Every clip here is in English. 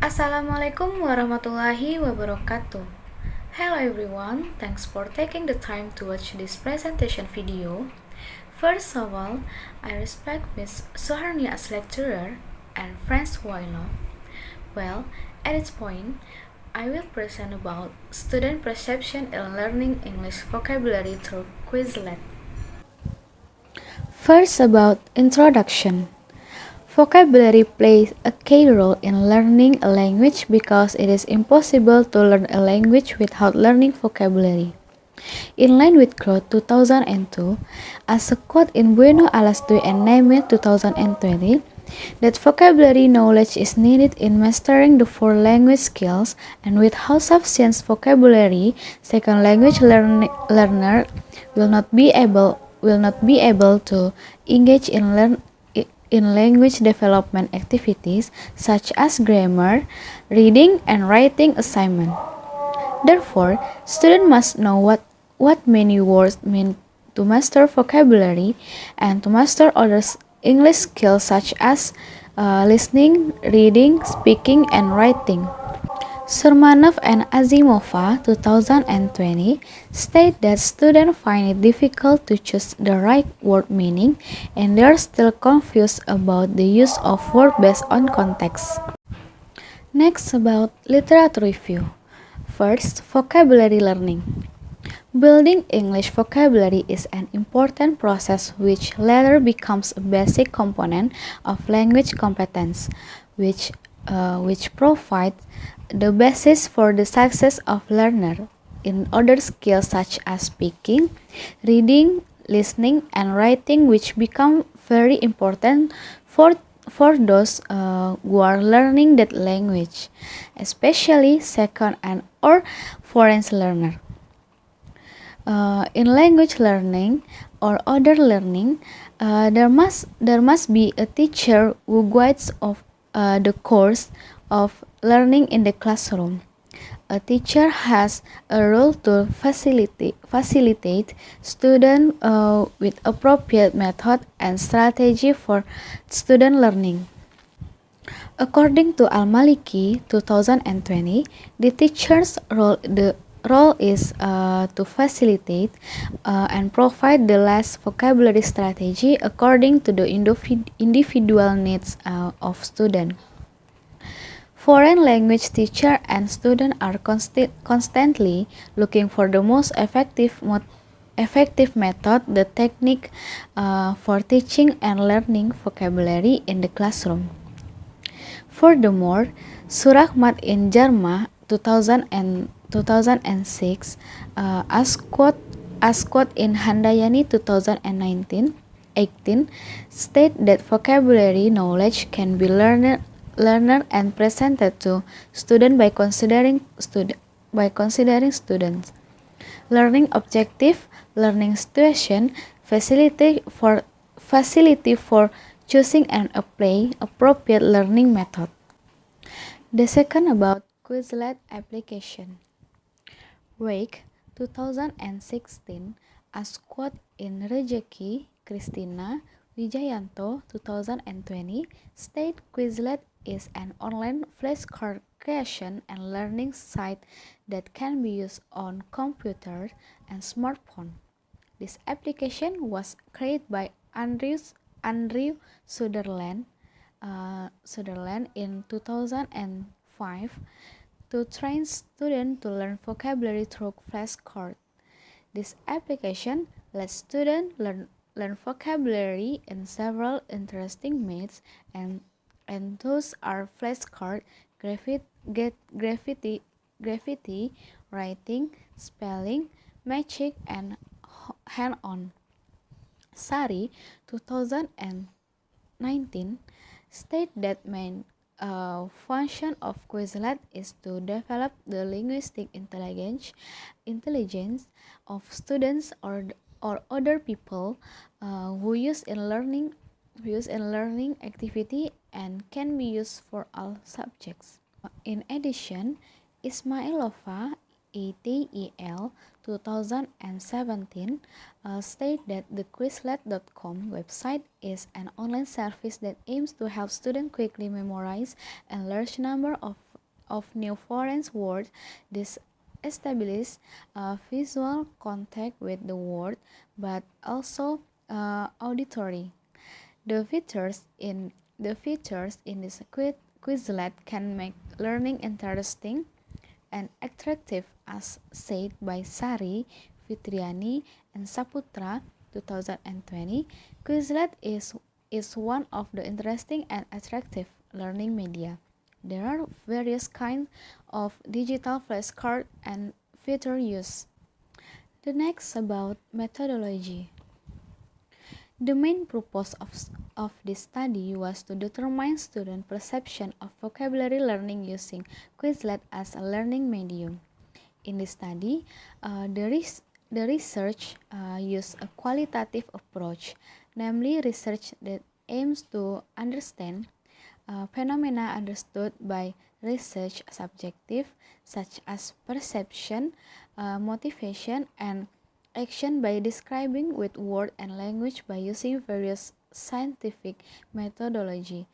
Assalamualaikum warahmatullahi wabarakatuh. Hello everyone, thanks for taking the time to watch this presentation video. First of all, I respect Miss Soharni as lecturer and friends who I love. Well, at this point, I will present about student perception in learning English vocabulary through Quizlet. First about introduction. Vocabulary plays a key role in learning a language because it is impossible to learn a language without learning vocabulary. In line with Growth 2002, as a quote in Bueno a las 2 and Name 2020, that vocabulary knowledge is needed in mastering the four language skills, and without sufficient vocabulary, second language learner will not be able to engage in language development activities such as grammar, reading, and writing assignment. Therefore, students must know what many words mean to master vocabulary and to master other English skills such as listening, reading, speaking, and writing. Surmanov and Azimova 2020 state that students find it difficult to choose the right word meaning and they are still confused about the use of words based on context. Next, about literature review. First, vocabulary learning. Building English vocabulary is an important process which later becomes a basic component of language competence, which provides the basis for the success of learner in other skills such as speaking, reading, listening, and writing, which become very important for those who are learning that language, especially second and or foreign learner. In language learning or other learning, there must be a teacher who guides of the course of learning in the classroom. A teacher has a role to facilitate students with appropriate method and strategy for student learning. According to Al-Maliki 2020, the teacher's role is to facilitate and provide the last vocabulary strategy according to the individual needs of student. Foreign language teacher and student are constantly looking for the most effective method, the technique for teaching and learning vocabulary in the classroom. Furthermore, Surahmat in Jarma 2006, as quote in Handayani 2018, state that vocabulary knowledge can be learned and presented to students by considering students learning objective, learning situation, facility for choosing and apply appropriate learning method. The second about Quizlet application. Wake 2016, as quote in Rejeki Kristina Wijayanto 2020, state Quizlet is an online flashcard creation and learning site that can be used on computer and smartphone. This application was created by Andrew Sutherland in 2005 to train students to learn vocabulary through flashcards. This application lets students learn vocabulary in several interesting ways, and those are flashcard, graffiti, writing, spelling, magic, and hand-on. Sari 2019 state that main function of Quizlet is to develop the linguistic intelligence of students or other people who use in learning activity and can be used for all subjects. In addition, Ismailova ETEL 2017 state that the Quizlet.com website is an online service that aims to help students quickly memorize a large number of of new foreign words. This establishes visual contact with the world, but also auditory. The features in this Quizlet can make learning interesting and attractive, as said by Sari, Fitriani, and Saputra 2020. Quizlet is one of the interesting and attractive learning media. There are various kinds of digital flashcards and feature use. The next about methodology. The main purpose of this study was to determine student perception of vocabulary learning using Quizlet as a learning medium. In this study, the research used a qualitative approach, namely research that aims to understand phenomena understood by research subjective, such as perception, motivation, and action by describing with word and language by using various scientific methodology.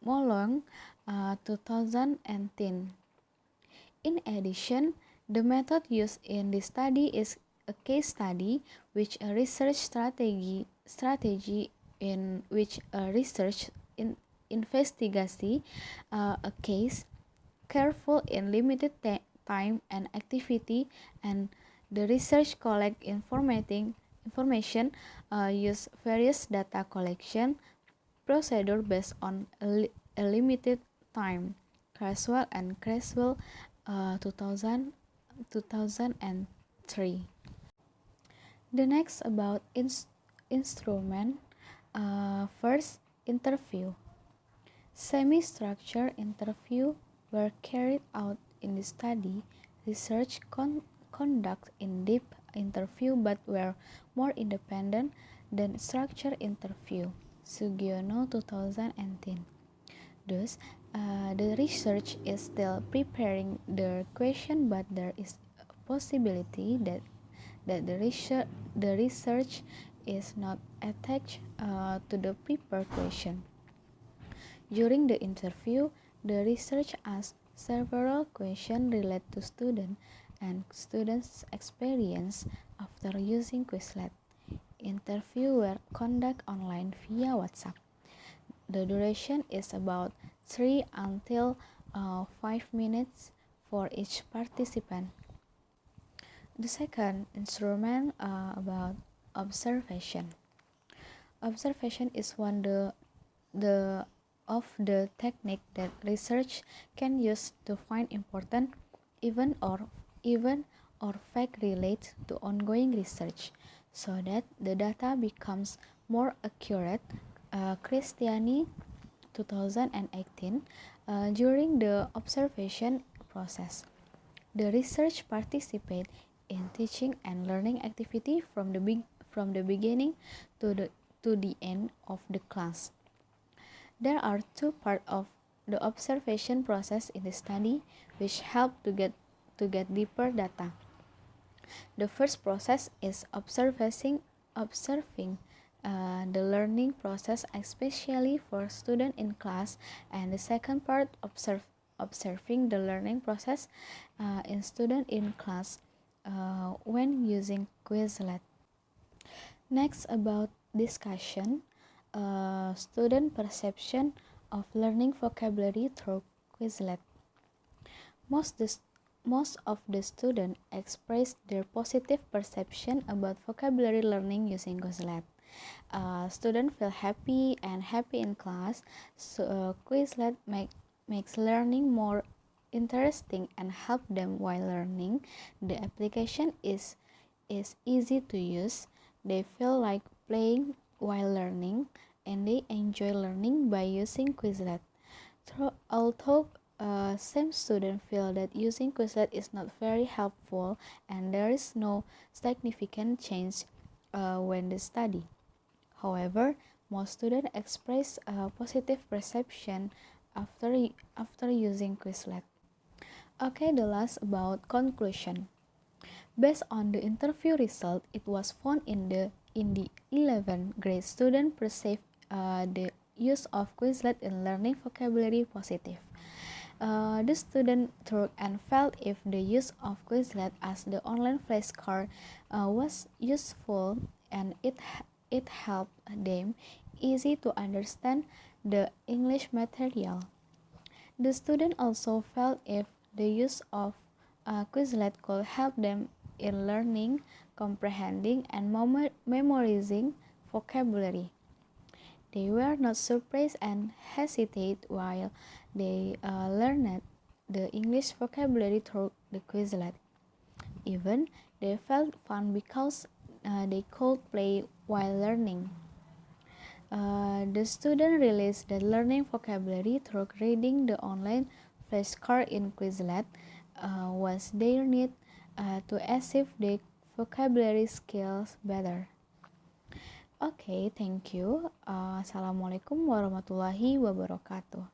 Molong, 2010. In addition, the method used in this study is a case study, which a research strategy in which a research investigasi a case, careful in limited time and activity, and the research collect information, use various data collection procedure based on a limited time. Creswell and Creswell, 2003. The next about instrument. First, interview. Semi-structured interview were carried out in the study. Research conduct in-depth interview but were more independent than structured interview. Sugiono, 2010. Thus, the research is still preparing the question, but there is a possibility that the research is not attached to the prepared question. During the interview, the research asked several questions related to students' experience after using Quizlet. Interviews were conducted online via WhatsApp. The duration is about 3 until 5 minutes for each participant. The second instrument about observation. Observation is one of the technique that research can use to find important event or fact related to ongoing research, so that the data becomes more accurate. Christiani, 2018. During the observation process, the research participate in teaching and learning activity from the beginning to the end of the class. There are two parts of the observation process in the study which help to get deeper data. The first process is observing the learning process, especially for students in class, and the second part, observing the learning process in students in class when using Quizlet. Next, about discussion, student perception of learning vocabulary through Quizlet. Most of the students expressed their positive perception about vocabulary learning using Quizlet. Students feel happy in class, so Quizlet makes learning more interesting and help them while learning. The application is easy to use. They feel like playing while learning, and they enjoy learning by using Quizlet. Although some students feel that using Quizlet is not very helpful and there is no significant change when they study. However, most students express a positive perception after using Quizlet. Okay, the last about conclusion. Based on the interview result, it was found in the 11th grade student perceived the use of Quizlet in learning vocabulary positive. The student took and felt if the use of Quizlet as the online flashcard was useful, and it helped them easy to understand the English material. The student also felt if the use of Quizlet could help them in learning, comprehending, and memorizing vocabulary. They were not surprised and hesitate while they learned the English vocabulary through the Quizlet. Even they felt fun because they could play while learning. The student realized that learning vocabulary through reading the online flashcard in Quizlet was their need to achieve their vocabulary skills better. Okay, thank you. Assalamualaikum warahmatullahi wabarakatuh.